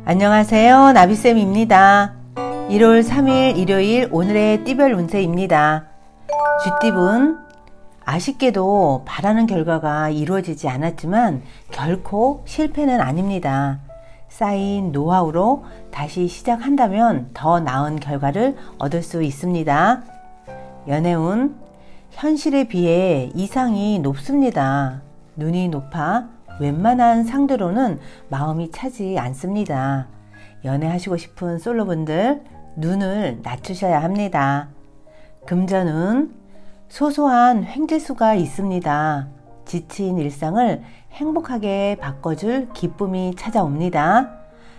안녕하세요. 나비쌤입니다. 1월 3일 일요일 오늘의 띠별 운세입니다. 쥐띠분, 아쉽게도 바라는 결과가 이루어지지 않았지만 결코 실패는 아닙니다. 쌓인 노하우로 다시 시작한다면 더 나은 결과를 얻을 수 있습니다. 연애운, 현실에 비해 이상이 높습니다. 눈이 높아 웬만한 상대로는 마음이 차지 않습니다. 연애하시고 싶은 솔로분들 눈을 낮추셔야 합니다. 금전은 소소한 횡재수가 있습니다. 지친 일상을 행복하게 바꿔줄 기쁨이 찾아옵니다.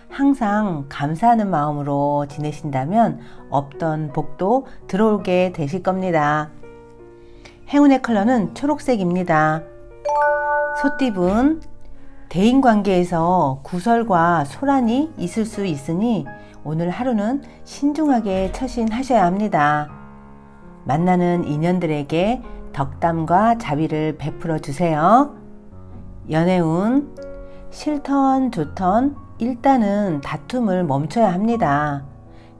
항상 감사하는 마음으로 지내신다면 없던 복도 들어오게 되실 겁니다. 행운의 컬러는 초록색입니다. 소띠분, 대인관계에서 구설과 소란이 있을 수 있으니 오늘 하루는 신중하게 처신하셔야 합니다. 만나는 인연들에게 덕담과 자비를 베풀어 주세요. 연애운, 싫던 좋던 일단은 다툼을 멈춰야 합니다.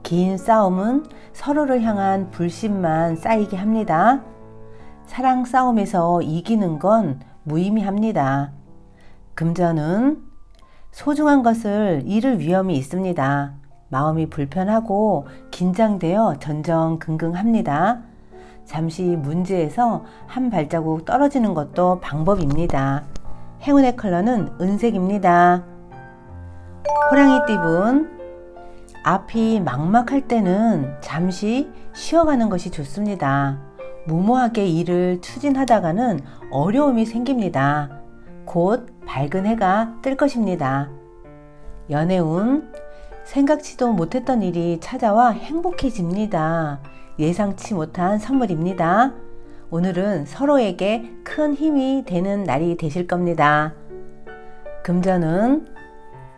긴 싸움은 서로를 향한 불신만 쌓이게 합니다. 사랑 싸움에서 이기는 건 무의미합니다. 금전은 소중한 것을 잃을 위험이 있습니다. 마음이 불편하고 긴장되어 전전긍긍합니다. 잠시 문제에서 한 발자국 떨어지는 것도 방법입니다. 행운의 컬러는 은색입니다. 호랑이띠분, 앞이 막막할 때는 잠시 쉬어가는 것이 좋습니다. 무모하게 일을 추진하다가는 어려움이 생깁니다. 곧 밝은 해가 뜰 것입니다. 연애운, 생각지도 못했던 일이 찾아와 행복해집니다. 예상치 못한 선물입니다. 오늘은 서로에게 큰 힘이 되는 날이 되실 겁니다. 금전은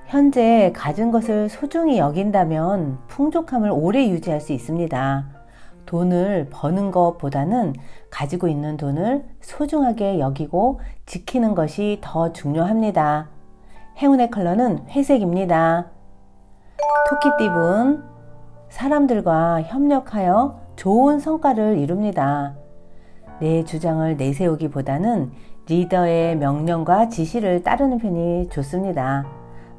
현재 가진 것을 소중히 여긴다면 풍족함을 오래 유지할 수 있습니다. 돈을 버는 것보다는 가지고 있는 돈을 소중하게 여기고 지키는 것이 더 중요합니다. 행운의 컬러는 회색입니다. 토끼띠분, 사람들과 협력하여 좋은 성과를 이룹니다. 내 주장을 내세우기보다는 리더의 명령과 지시를 따르는 편이 좋습니다.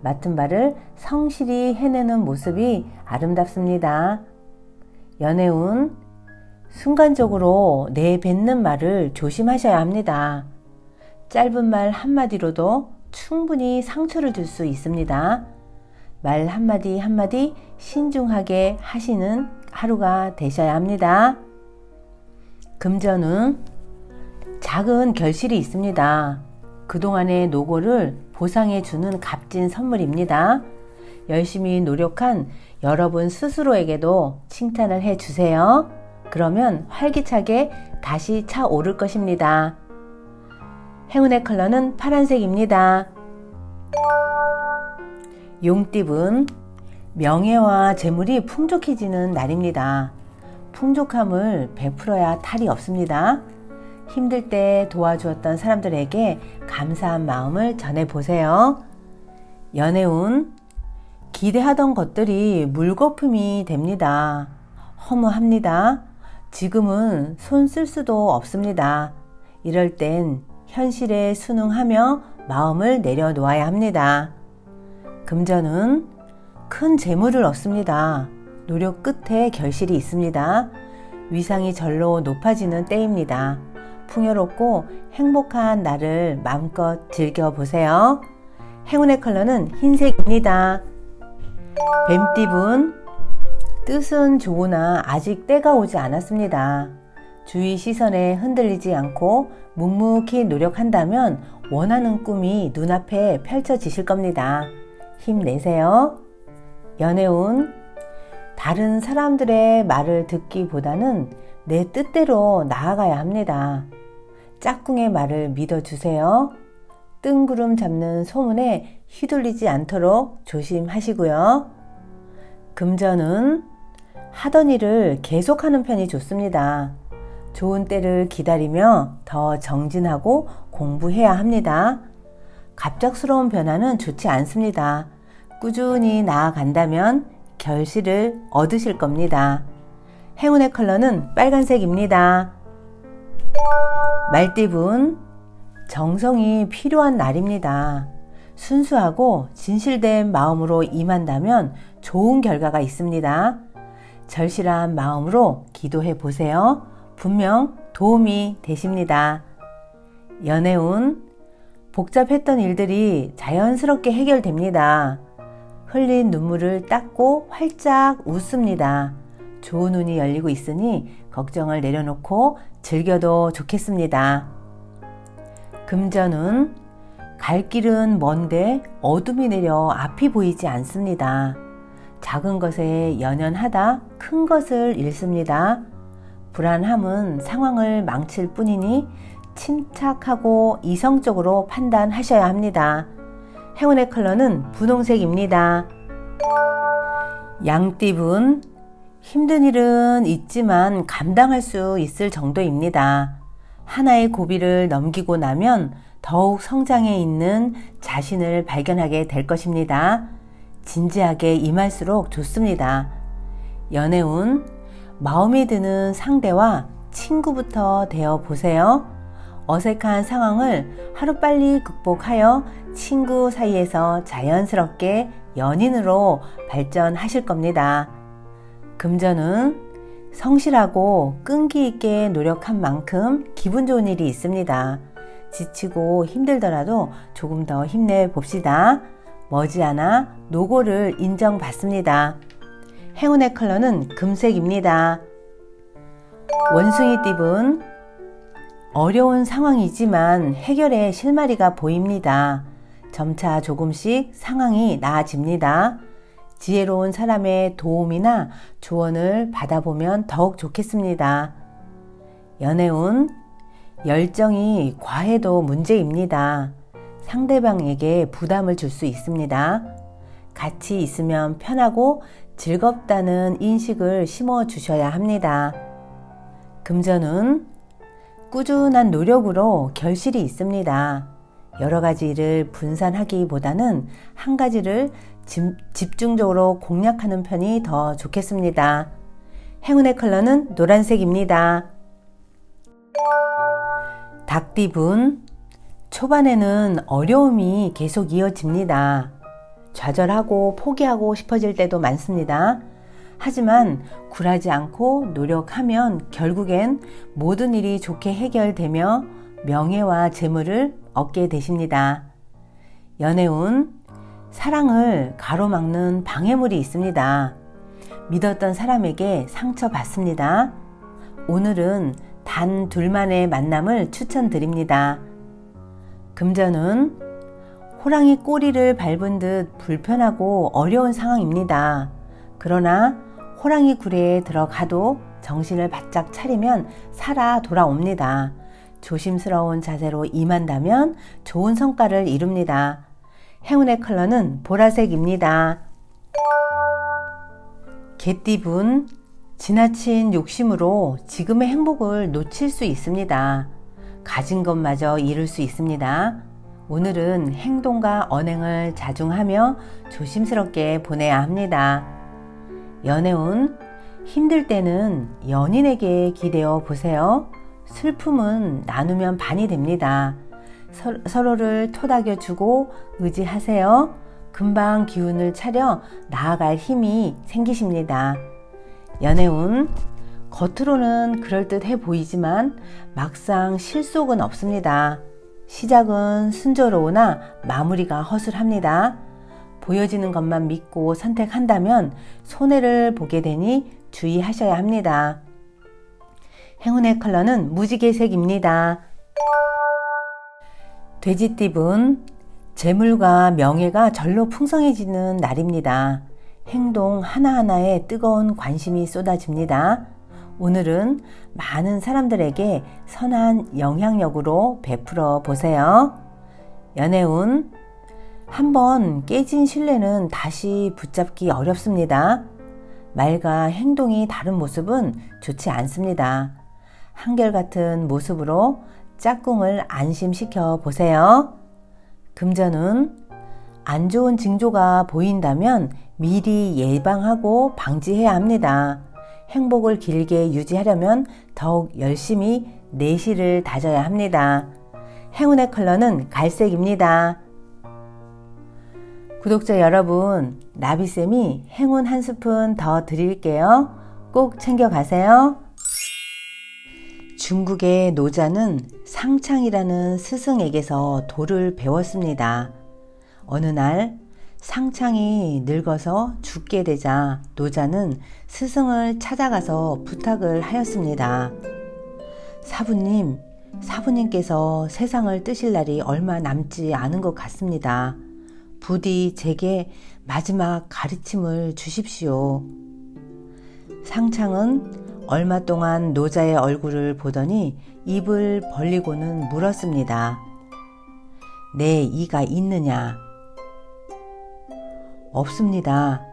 맡은 바를 성실히 해내는 모습이 아름답습니다. 연애운, 순간적으로 내뱉는 말을 조심하셔야 합니다. 짧은 말 한마디로도 충분히 상처를 줄 수 있습니다. 말 한마디 한마디 신중하게 하시는 하루가 되셔야 합니다. 금전은 작은 결실이 있습니다. 그동안의 노고를 보상해 주는 값진 선물입니다. 열심히 노력한 여러분 스스로에게도 칭찬을 해 주세요. 그러면 활기차게 다시 차오를 것입니다. 행운의 컬러는 파란색입니다. 용띠분, 명예와 재물이 풍족해지는 날입니다. 풍족함을 베풀어야 탈이 없습니다. 힘들 때 도와주었던 사람들에게 감사한 마음을 전해보세요. 연애운, 기대하던 것들이 물거품이 됩니다. 허무합니다. 지금은 손 쓸 수도 없습니다. 이럴 땐 현실에 순응하며 마음을 내려놓아야 합니다. 금전은 큰 재물을 얻습니다. 노력 끝에 결실이 있습니다. 위상이 절로 높아지는 때입니다. 풍요롭고 행복한 날을 마음껏 즐겨보세요. 행운의 컬러는 흰색입니다. 뱀띠분, 뜻은 좋으나 아직 때가 오지 않았습니다. 주위 시선에 흔들리지 않고 묵묵히 노력한다면 원하는 꿈이 눈앞에 펼쳐지실 겁니다. 힘내세요. 연애운, 다른 사람들의 말을 듣기보다는 내 뜻대로 나아가야 합니다. 짝꿍의 말을 믿어주세요. 뜬구름 잡는 소문에 휘둘리지 않도록 조심하시고요. 금전은 하던 일을 계속하는 편이 좋습니다. 좋은 때를 기다리며 더 정진하고 공부해야 합니다. 갑작스러운 변화는 좋지 않습니다. 꾸준히 나아간다면 결실을 얻으실 겁니다. 행운의 컬러는 빨간색입니다. 말띠분, 정성이 필요한 날입니다. 순수하고 진실된 마음으로 임한다면 좋은 결과가 있습니다. 절실한 마음으로 기도해 보세요. 분명 도움이 되십니다. 연애운, 복잡했던 일들이 자연스럽게 해결됩니다. 흘린 눈물을 닦고 활짝 웃습니다. 좋은 운이 열리고 있으니 걱정을 내려놓고 즐겨도 좋겠습니다. 금전운, 갈 길은 먼데 어둠이 내려 앞이 보이지 않습니다. 작은 것에 연연하다 큰 것을 잃습니다. 불안함은 상황을 망칠 뿐이니 침착하고 이성적으로 판단하셔야 합니다. 행운의 컬러는 분홍색입니다. 양띠분, 힘든 일은 있지만 감당할 수 있을 정도입니다. 하나의 고비를 넘기고 나면 더욱 성장해 있는 자신을 발견하게 될 것입니다. 진지하게 임할수록 좋습니다. 연애운, 마음에 드는 상대와 친구부터 되어 보세요. 어색한 상황을 하루빨리 극복하여 친구 사이에서 자연스럽게 연인으로 발전하실 겁니다. 금전은 성실하고 끈기 있게 노력한 만큼 기분 좋은 일이 있습니다. 지치고 힘들더라도 조금 더 힘내봅시다. 머지않아 노고를 인정받습니다. 행운의 컬러는 금색입니다. 원숭이띠분, 어려운 상황이지만 해결의 실마리가 보입니다. 점차 조금씩 상황이 나아집니다. 지혜로운 사람의 도움이나 조언을 받아보면 더욱 좋겠습니다. 연애운, 열정이 과해도 문제입니다. 상대방에게 부담을 줄 수 있습니다. 같이 있으면 편하고 즐겁다는 인식을 심어 주셔야 합니다. 금전운, 꾸준한 노력으로 결실이 있습니다. 여러 가지 일을 분산하기보다는 한 가지를 집중적으로 공략하는 편이 더 좋겠습니다. 행운의 컬러는 노란색입니다. 닭띠분, 초반에는 어려움이 계속 이어집니다. 좌절하고 포기하고 싶어질 때도 많습니다. 하지만 굴하지 않고 노력하면 결국엔 모든 일이 좋게 해결되며 명예와 재물을 얻게 되십니다. 연애운, 사랑을 가로막는 방해물이 있습니다. 믿었던 사람에게 상처받습니다. 오늘은 단 둘만의 만남을 추천드립니다. 금전은 호랑이 꼬리를 밟은 듯 불편하고 어려운 상황입니다. 그러나 호랑이 굴에 들어가도 정신을 바짝 차리면 살아 돌아옵니다. 조심스러운 자세로 임한다면 좋은 성과를 이룹니다. 행운의 컬러는 보라색입니다. 개띠분, 지나친 욕심으로 지금의 행복을 놓칠 수 있습니다. 가진 것마저 잃을 수 있습니다. 오늘은 행동과 언행을 자중하며 조심스럽게 보내야 합니다. 연애운, 힘들 때는 연인에게 기대어 보세요. 슬픔은 나누면 반이 됩니다. 서로를 토닥여주고 의지하세요. 금방 기운을 차려 나아갈 힘이 생기십니다. 연애운, 겉으로는 그럴듯해 보이지만 막상 실속은 없습니다. 시작은 순조로우나 마무리가 허술합니다. 보여지는 것만 믿고 선택한다면 손해를 보게 되니 주의하셔야 합니다. 행운의 컬러는 무지개색입니다. 돼지띠분, 재물과 명예가 절로 풍성해지는 날입니다. 행동 하나하나에 뜨거운 관심이 쏟아집니다. 오늘은 많은 사람들에게 선한 영향력으로 베풀어 보세요. 연애운, 한번 깨진 신뢰는 다시 붙잡기 어렵습니다. 말과 행동이 다른 모습은 좋지 않습니다. 한결같은 모습으로 짝꿍을 안심시켜 보세요. 금전운, 안 좋은 징조가 보인다면 미리 예방하고 방지해야 합니다. 행복을 길게 유지하려면 더욱 열심히 내실을 다져야 합니다. 행운의 컬러는 갈색입니다. 구독자 여러분, 나비쌤이 행운 한 스푼 더 드릴게요. 꼭 챙겨가세요. 중국의 노자는 상창이라는 스승에게서 도를 배웠습니다. 어느 날 상창이 늙어서 죽게 되자 노자는 스승을 찾아가서 부탁을 하였습니다. 사부님께서 세상을 뜨실 날이 얼마 남지 않은 것 같습니다. 부디 제게 마지막 가르침을 주십시오. 상창은 얼마 동안 노자의 얼굴을 보더니 입을 벌리고는 물었습니다. 내 이가 있느냐? 없습니다.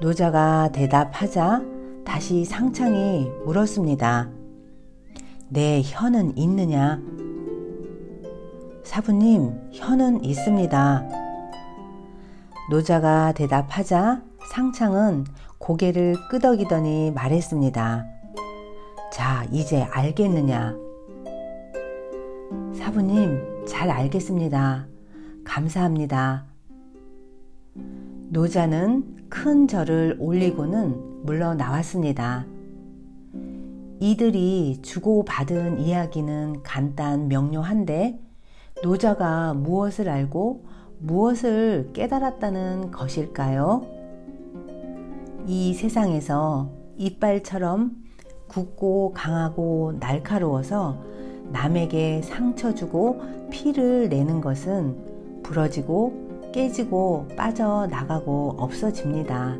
노자가 대답하자 다시 상창이 물었습니다. 내 혀는 있느냐? 사부님, 혀는 있습니다. 노자가 대답하자 상창은 고개를 끄덕이더니 말했습니다. 자, 이제 알겠느냐? 사부님, 잘 알겠습니다. 감사합니다. 노자는 큰 절을 올리고는 물러나왔습니다. 이들이 주고받은 이야기는 간단 명료한데 노자가 무엇을 알고 무엇을 깨달았다는 것일까요? 이 세상에서 이빨처럼 굳고 강하고 날카로워서 남에게 상처 주고 피를 내는 것은 부러지고 깨지고 빠져나가고 없어집니다.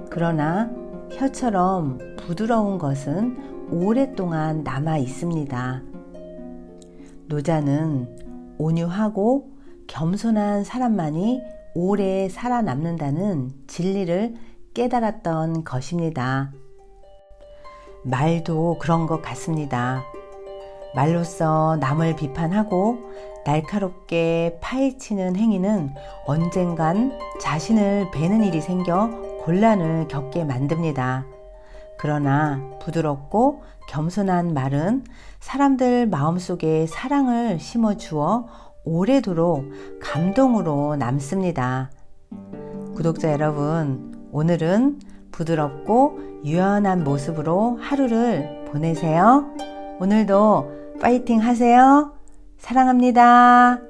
그러나 혀처럼 부드러운 것은 오랫동안 남아 있습니다. 노자는 온유하고 겸손한 사람만이 오래 살아남는다는 진리를 깨달았던 것입니다. 말도 그런 것 같습니다. 말로써 남을 비판하고 날카롭게 파헤치는 행위는 언젠간 자신을 베는 일이 생겨 곤란을 겪게 만듭니다. 그러나 부드럽고 겸손한 말은 사람들 마음속에 사랑을 심어주어 오래도록 감동으로 남습니다. 구독자 여러분, 오늘은 부드럽고 유연한 모습으로 하루를 보내세요. 오늘도 파이팅 하세요. 사랑합니다.